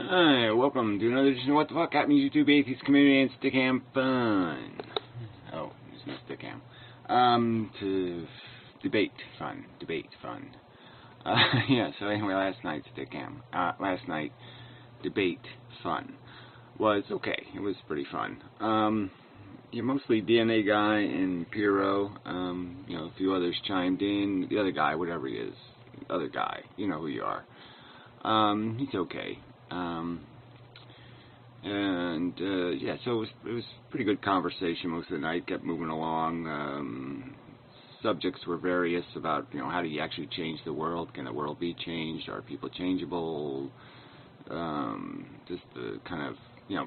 Hi, welcome to another edition of What the Fuck Happens YouTube Atheist Community and Stickam Fun. Oh, there's no Stickam. To debate fun. Yeah, so anyway, last night's debate fun was okay. It was pretty fun. Yeah, mostly DNA guy and Piro. A few others chimed in. The other guy, whatever he is, other guy, you know who you are. He's okay. Yeah, so it was pretty good conversation most of the night. Kept moving along. Subjects were various about, how do you actually change the world? Can the world be changed? Are people changeable? Just the kind of,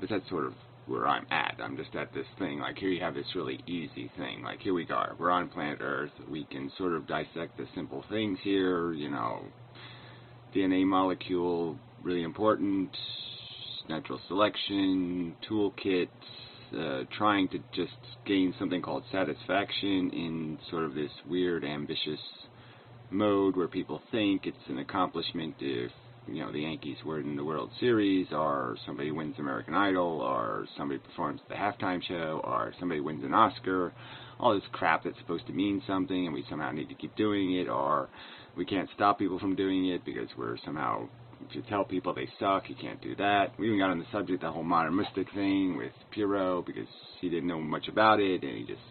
but that's sort of where I'm at. I'm just at this thing, like here you have this really easy thing, like here we are, we're on planet Earth, we can sort of dissect the simple things here, DNA molecule, really important, natural selection, toolkit, trying to just gain something called satisfaction in sort of this weird, ambitious mode where people think it's an accomplishment if, the Yankees were in the World Series, or somebody wins American Idol, or somebody performs at the halftime show, or somebody wins an Oscar, all this crap that's supposed to mean something, and we somehow need to keep doing it, or we can't stop people from doing it because we're somehow, if you tell people they suck, you can't do that. We even got on the subject, the whole modern mystic thing with Piro, because he didn't know much about it, and he just,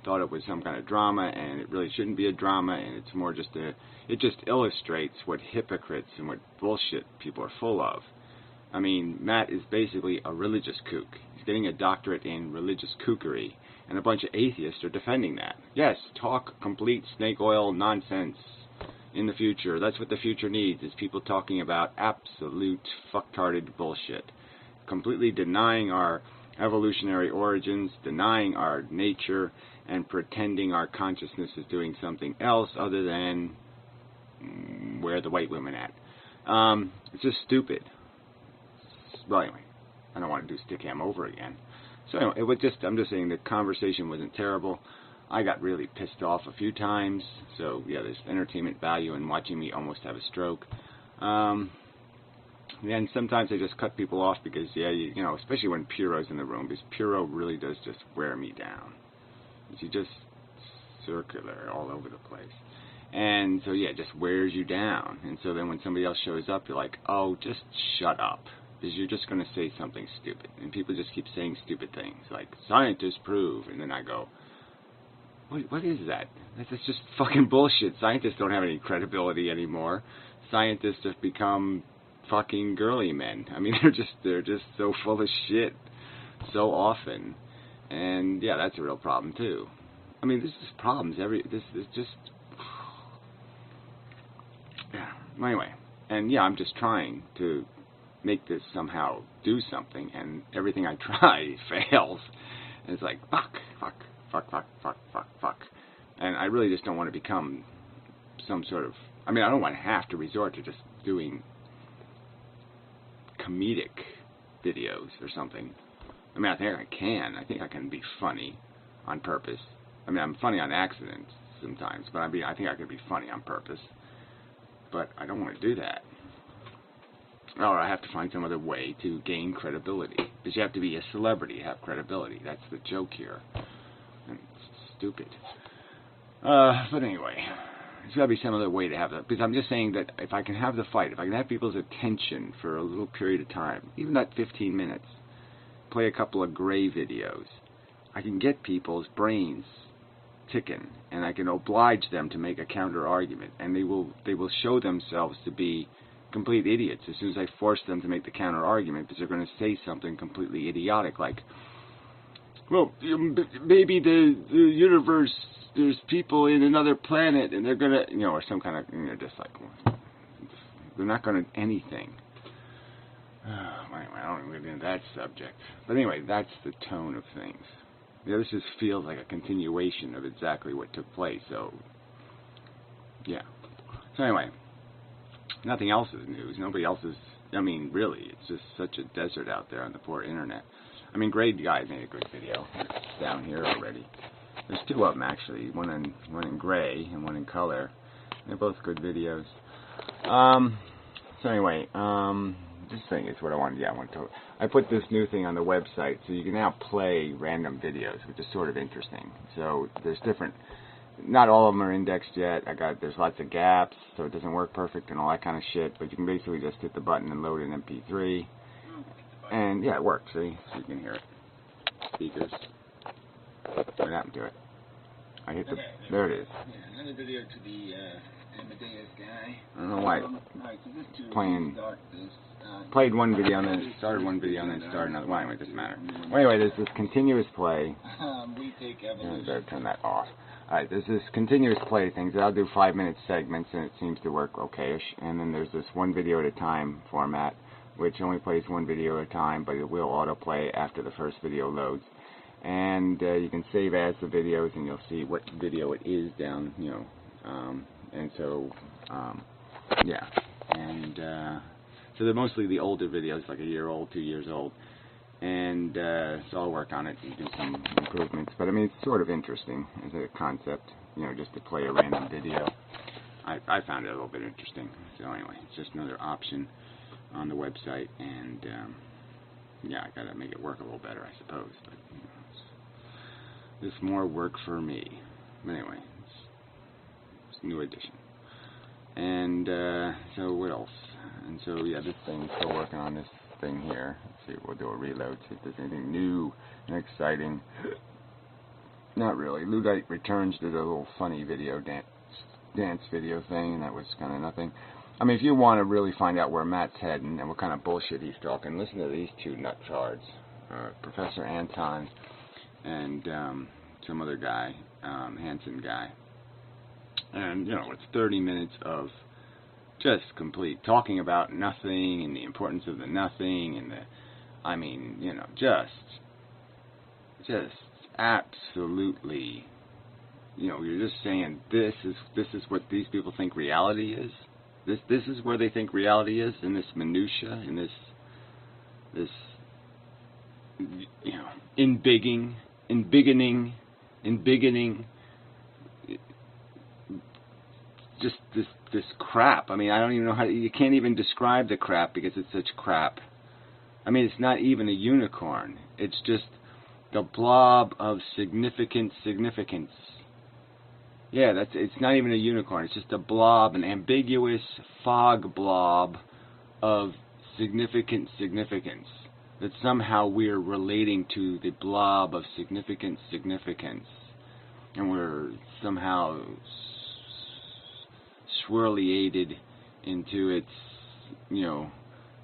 thought it was some kind of drama, and it really shouldn't be a drama, and it's more just it just illustrates what hypocrites and what bullshit people are full of. I mean, Matt is basically a religious kook. He's getting a doctorate in religious kookery, and a bunch of atheists are defending that. Yes, talk complete snake oil nonsense in the future. That's what the future needs, is people talking about absolute fucktarded bullshit. Completely denying our evolutionary origins, denying our nature, and pretending our consciousness is doing something else other than where the white women at. It's just stupid. Well, anyway, I don't want to do Stickam over again. So anyway, I'm just saying the conversation wasn't terrible. I got really pissed off a few times. So yeah, there's entertainment value in watching me almost have a stroke. And sometimes I just cut people off because, especially when Piro's in the room, because Piro really does just wear me down. He's just circular all over the place. And so, yeah, it just wears you down. And so then when somebody else shows up, you're like, oh, just shut up, because you're just going to say something stupid. And people just keep saying stupid things, like, scientists prove. And then I go, what is that? That's just fucking bullshit. Scientists don't have any credibility anymore. Scientists have become fucking girly men. I mean, they're just so full of shit so often. And yeah, that's a real problem too. I mean, this is problems this is just, yeah. Anyway, and yeah, I'm just trying to make this somehow do something, and everything I try fails. And it's like, fuck. And I really just don't want to become some sort of, I don't want to have to resort to just doing comedic videos or something. I think I can. I think I can be funny on purpose. I'm funny on accident sometimes, but I think I can be funny on purpose. But I don't want to do that. Or I have to find some other way to gain credibility. Because you have to be a celebrity to have credibility. That's the joke here. And it's stupid. But anyway, there's got to be some other way to have that. Because I'm just saying that if I can have the fight, if I can have people's attention for a little period of time, even that 15 minutes, play a couple of gray videos, I can get people's brains ticking, and I can oblige them to make a counter argument, and they will show themselves to be complete idiots as soon as I force them to make the counter argument, because they're going to say something completely idiotic, like, well, maybe the universe, there's people in another planet, and they're going to, or some kind of, just like, they're not going to anything. Anyway, I don't even get into that subject. But anyway, that's the tone of things. This just feels like a continuation of exactly what took place. So, yeah. So anyway, nothing else is news. Nobody else is, really, it's just such a desert out there on the poor internet. Grade Guy made a good video. It's down here already. There's two of them, actually. One in gray and one in color. They're both good videos. So anyway, this thing is what I wanted. Yeah, I want to. I put this new thing on the website, so you can now play random videos, which is sort of interesting. So there's different. Not all of them are indexed yet. There's lots of gaps, so it doesn't work perfect and all that kind of shit. But you can basically just hit the button and load an MP3, and yeah, it works. See, so you can hear it. Speakers. What happened to it? I hit the. There it is. Yeah, another video to the Inmendham guy. I don't know why. Right, so this to Playing. This, Played one video and then started one video and then started another. Well, anyway, it doesn't matter. Well, anyway, there's this continuous play. we take evolution. I better turn that off. Alright, there's this continuous play thing. So I'll do 5-minute segments and it seems to work okay-ish. And then there's this one video at a time format, which only plays one video at a time, but it will autoplay after the first video loads. And you can save as the videos, and you'll see what video it is down, you know. And so, yeah. And so they're mostly the older videos, like a year old, 2 years old. And so I'll work on it and do some improvements. But I mean, it's sort of interesting as a concept, you know, just to play a random video. I found it a little bit interesting. So anyway, it's just another option on the website, and yeah, I gotta make it work a little better, I suppose. But you know, it's more work for me. But anyway, it's a new edition. And so what else? And so yeah, this thing's still working on this thing here. Let's see, we'll do a reload, see if there's anything new and exciting. Not really. Ludite Returns did a little funny video, dance video thing, and that was kind of nothing. I mean, if you want to really find out where Matt's heading and what kind of bullshit he's talking, listen to these two nutcards, Professor Anton and some other guy, Hanson guy. And, you know, it's 30 minutes of just complete talking about nothing and the importance of the nothing and the, I mean, you know, just absolutely, you know, you're just saying this is what these people think reality is. This is where they think reality is, in this minutia, in this you know, embiggening, just this crap. I mean, I don't even know how, you can't even describe the crap because it's such crap. I mean, it's not even a unicorn. It's just the blob of significance. Yeah, it's not even a unicorn. It's just a blob, an ambiguous fog blob of significance. That somehow we're relating to the blob of significance. And we're somehow swirliated into its, you know,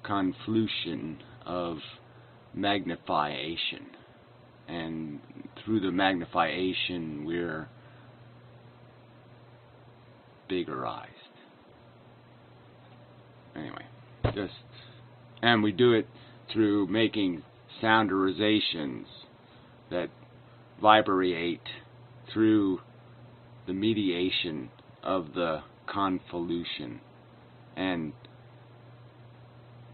convolution of magnification. And through the magnification, we're biggerized. Anyway, and we do it through making sounderizations that vibrate through the mediation of the convolution and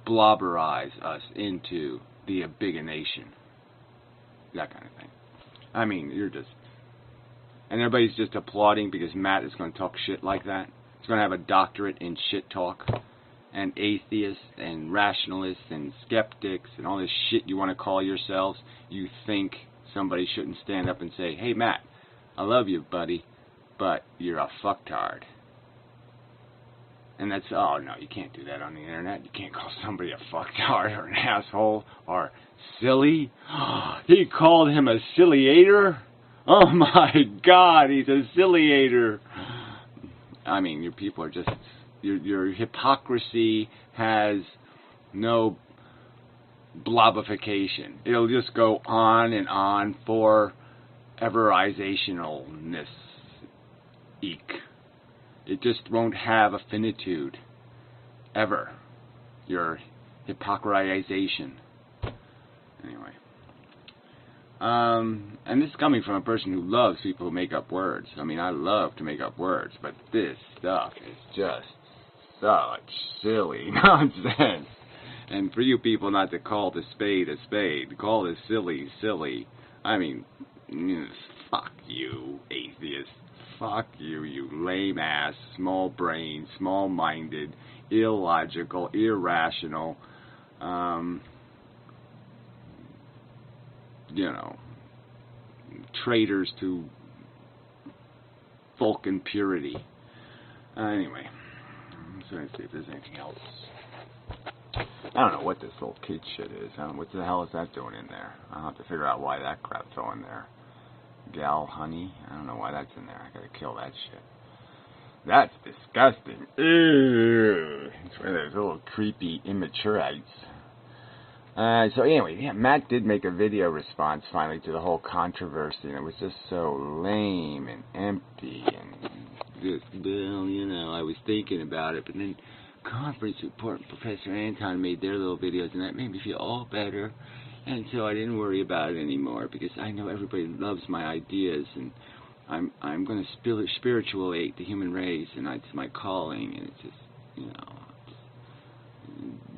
blobberize us into the abigonation. That kind of thing. I mean, you're just... And everybody's just applauding because Matt is going to talk shit like that. He's going to have a doctorate in shit talk. And atheists and rationalists and skeptics and all this shit you want to call yourselves. You think somebody shouldn't stand up and say, hey Matt, I love you buddy, but you're a fucktard. And that's, oh no, you can't do that on the internet. You can't call somebody a fucktard or an asshole or silly. He called him a silliator? Oh my God, he's a silliator. I mean, your people are just, your hypocrisy has no blobification. It'll just go on and on foreverizationalness. Eek. It just won't have a finitude. Ever. Your hypocrisization. Anyway. And this is coming from a person who loves people who make up words. I mean, I love to make up words, but this stuff is just such silly nonsense. And for you people not to call the spade a spade, call this silly. I mean, fuck you, atheist. Fuck you, you lame ass, small brain, small minded, illogical, irrational, You know, traitors to Vulcan purity. Anyway, I'm trying to see if there's anything else. I don't know what this little kid shit is. What the hell is that doing in there? I'll have to figure out why that crap's all in there. Gal honey? I don't know why that's in there. I gotta kill that shit. That's disgusting. Ew. It's one of those little creepy immaturites. So anyway, yeah, Matt did make a video response finally to the whole controversy, and it was just so lame and empty and just, well, you know, I was thinking about it, but then conference report and Professor Anton made their little videos, and that made me feel all better, and so I didn't worry about it anymore, because I know everybody loves my ideas, and I'm going to spiritualate the human race, and it's my calling, and it's just, you know,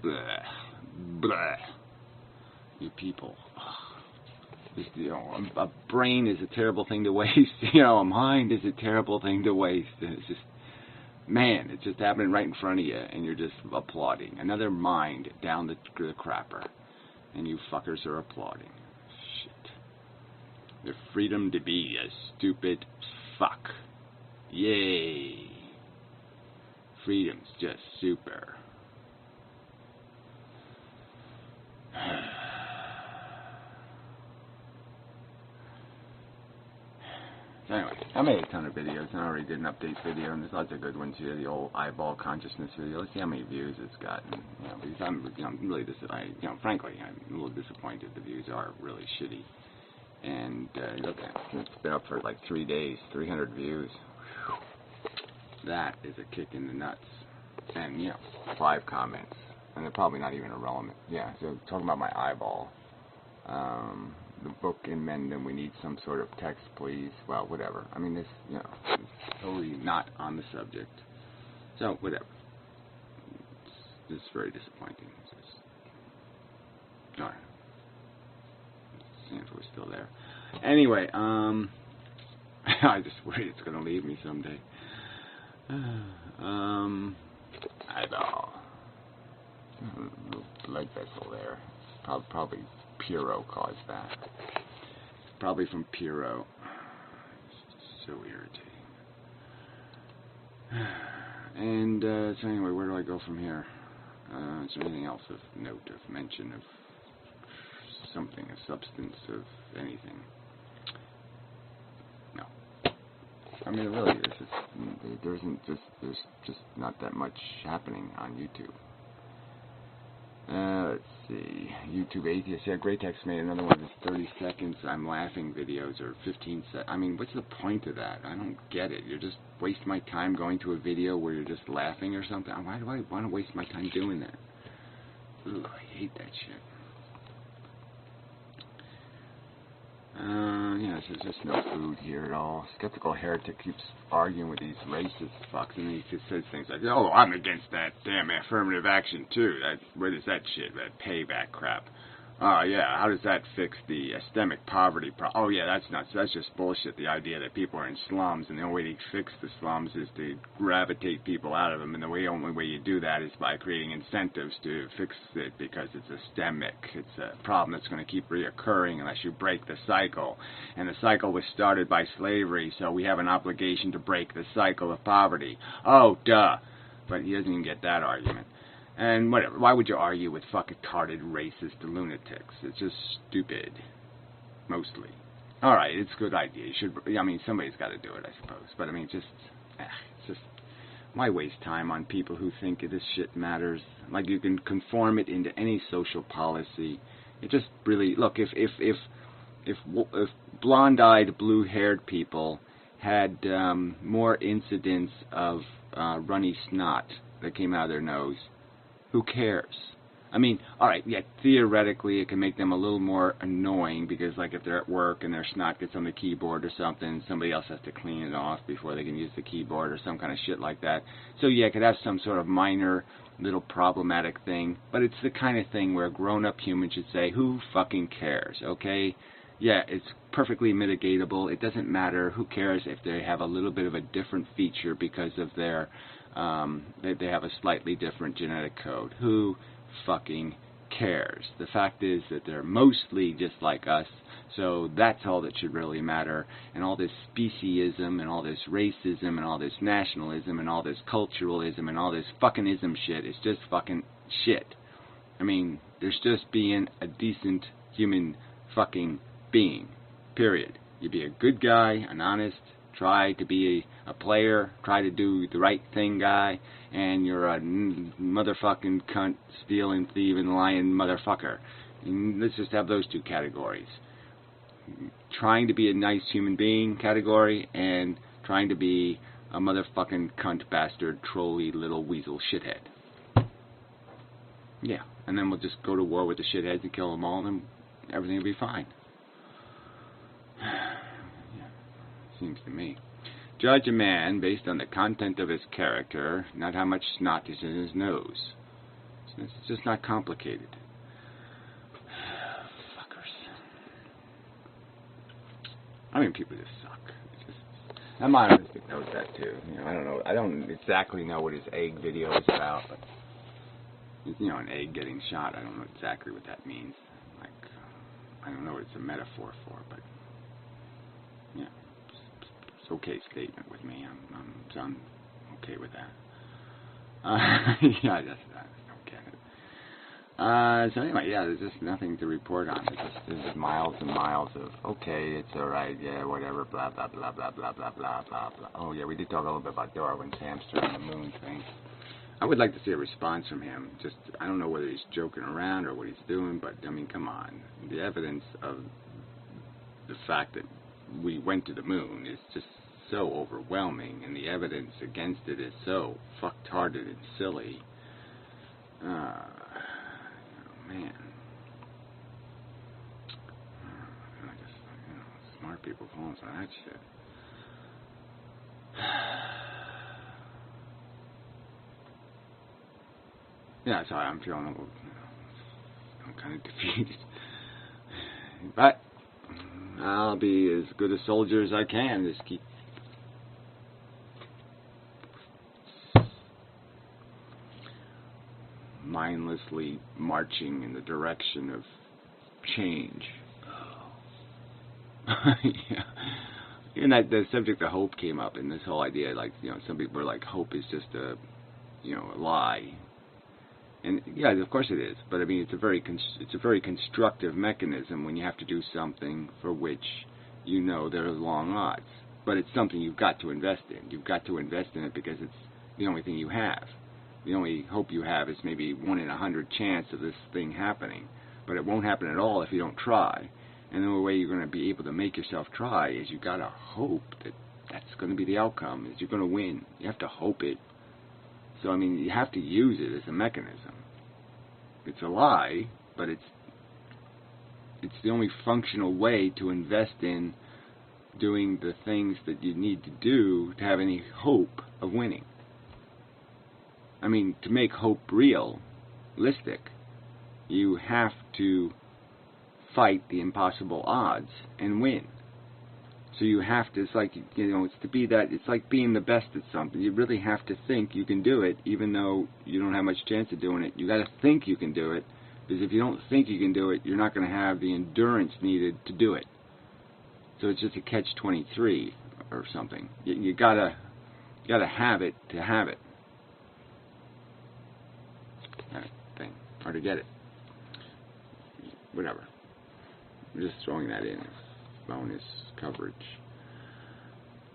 blah, blah. You people. Just, you know, a brain is a terrible thing to waste. You know, a mind is a terrible thing to waste. And it's just, man, it's just happening right in front of you, and you're just applauding. Another mind down the crapper, and you fuckers are applauding. Shit. The freedom to be a stupid fuck. Yay. Freedom's just super. So anyway, I made a ton of videos, and I already did an update video, and there's lots of good ones here. The old eyeball consciousness video. Let's see how many views it's gotten. You know, because I'm really disappointed. You know, frankly, I'm a little disappointed. The views are really shitty. And look at it. It's been up for like 3 days, 300 views. Whew. That is a kick in the nuts. And, you know, 5 comments. And they're probably not even irrelevant. Yeah, so talking about my eyeball. The book Inmendham, we need some sort of text, please. Well, whatever. I mean, this, you know, it's totally not on the subject. So, whatever. It's very disappointing. Alright. Santa was still there. Anyway, I just worry it's going to leave me someday. Eyeball. Little blood vessel there. Probably Puro caused that. Probably from Puro. It's so irritating. And so anyway, where do I go from here? Is there anything else of note, of mention, of something, a substance of anything? No. I mean, it really is. There's just not that much happening on YouTube. Let's see. YouTube Atheist. Yeah, Great Text made another one of his 30 seconds I'm laughing videos, or 15 seconds. I mean, what's the point of that? I don't get it. You're just wasting my time going to a video where you're just laughing or something. Why do I want to waste my time doing that? Ugh, I hate that shit. Yeah, there's just no food here at all. Skeptical Heretic keeps arguing with these racist fucks, and he just says things like, oh, I'm against that damn affirmative action, too. Where does that shit, that payback crap? Oh, yeah, how does that fix the systemic poverty problem? Oh, yeah, that's nuts. That's just bullshit, the idea that people are in slums, and the only way to fix the slums is to gravitate people out of them, and the only way you do that is by creating incentives to fix it, because it's systemic. It's a problem that's going to keep reoccurring unless you break the cycle. And the cycle was started by slavery, so we have an obligation to break the cycle of poverty. Oh, duh. But he doesn't even get that argument. And whatever, why would you argue with fucking retarded racist lunatics? It's just stupid. Mostly. Alright, it's a good idea. You should, I mean, somebody's got to do it, I suppose. But I mean, it's just, why waste time on people who think this shit matters? Like, you can conform it into any social policy. It just really, look, if blonde-eyed, blue-haired people had more incidents of runny snot that came out of their nose, who cares? I mean, alright, yeah, theoretically it can make them a little more annoying, because like if they're at work and their snot gets on the keyboard or something, somebody else has to clean it off before they can use the keyboard or some kind of shit like that. So yeah, it could have some sort of minor little problematic thing, but it's the kind of thing where a grown-up human should say, who fucking cares, okay? Yeah, it's perfectly mitigatable. It doesn't matter. Who cares if they have a little bit of a different feature because of their, they have a slightly different genetic code. Who fucking cares? The fact is that they're mostly just like us, so that's all that should really matter. And all this speciesism and all this racism and all this nationalism and all this culturalism and all this fucking ism shit is just fucking shit. I mean, there's just being a decent human fucking being. Period. You be a good guy, an honest, try to be a player, try to do the right thing guy, and you're a motherfucking cunt, stealing, thieving, lying motherfucker. And let's just have those two categories. Trying to be a nice human being category, and trying to be a motherfucking cunt, bastard, trolly, little weasel shithead. Yeah, and then we'll just go to war with the shitheads and kill them all, and everything will be fine. Yeah, seems to me. Judge a man based on the content of his character, not how much snot is in his nose. It's just not complicated. Fuckers. I mean, people just suck. It's just, and Monistic knows that too. You know, I don't know. I don't exactly know what his egg video is about, but you know, an egg getting shot. I don't know exactly what that means. Like, I don't know what it's a metaphor for, but yeah. Okay statement with me. I'm okay with that. Yeah, I just don't get it. So anyway, yeah, there's just nothing to report on. There's just miles and miles of, okay, it's alright, yeah, whatever, blah, blah, blah, blah, blah, blah, blah, blah, blah. Oh, yeah, we did talk a little bit about Darwin's hamster and the moon thing. I would like to see a response from him. Just, I don't know whether he's joking around or what he's doing, but, I mean, come on. The evidence of the fact that we went to the moon is just so overwhelming, and the evidence against it is so fucked-hearted and silly. Man. I just, smart people falling for that shit. Yeah, sorry, I'm feeling a little, I'm kind of defeated. But I'll be as good a soldier as I can. Just keep mindlessly marching in the direction of change. Yeah. And that the subject of hope came up, and this whole idea, like, you know, some people are like, hope is just a, you know, a lie. And yeah, of course it is. But I mean, it's a very constructive mechanism when you have to do something for which you know there are long odds. But it's something you've got to invest in. You've got to invest in it because it's the only thing you have. The only hope you have is maybe 1 in 100 chance of this thing happening. But it won't happen at all if you don't try. And the only way you're going to be able to make yourself try is you've got to hope that that's going to be the outcome, is you're going to win. You have to hope it. So, I mean, you have to use it as a mechanism. It's a lie, but it's the only functional way to invest in doing the things that you need to do to have any hope of winning. I mean, to make hope realistic, you have to fight the impossible odds and win. So you have to, it's like, you know, it's to be that, it's like being the best at something. You really have to think you can do it, even though you don't have much chance of doing it. You got to think you can do it, because if you don't think you can do it, you're not going to have the endurance needed to do it. So it's just a catch-23 or something. You gotta have it to have it. That thing, or to get it. Whatever. I'm just throwing that in as bonus coverage.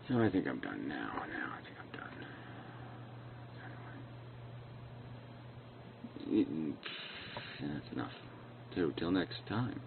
So I think I'm done now. I think I'm done. Anyway. Yeah, that's enough. So, till next time.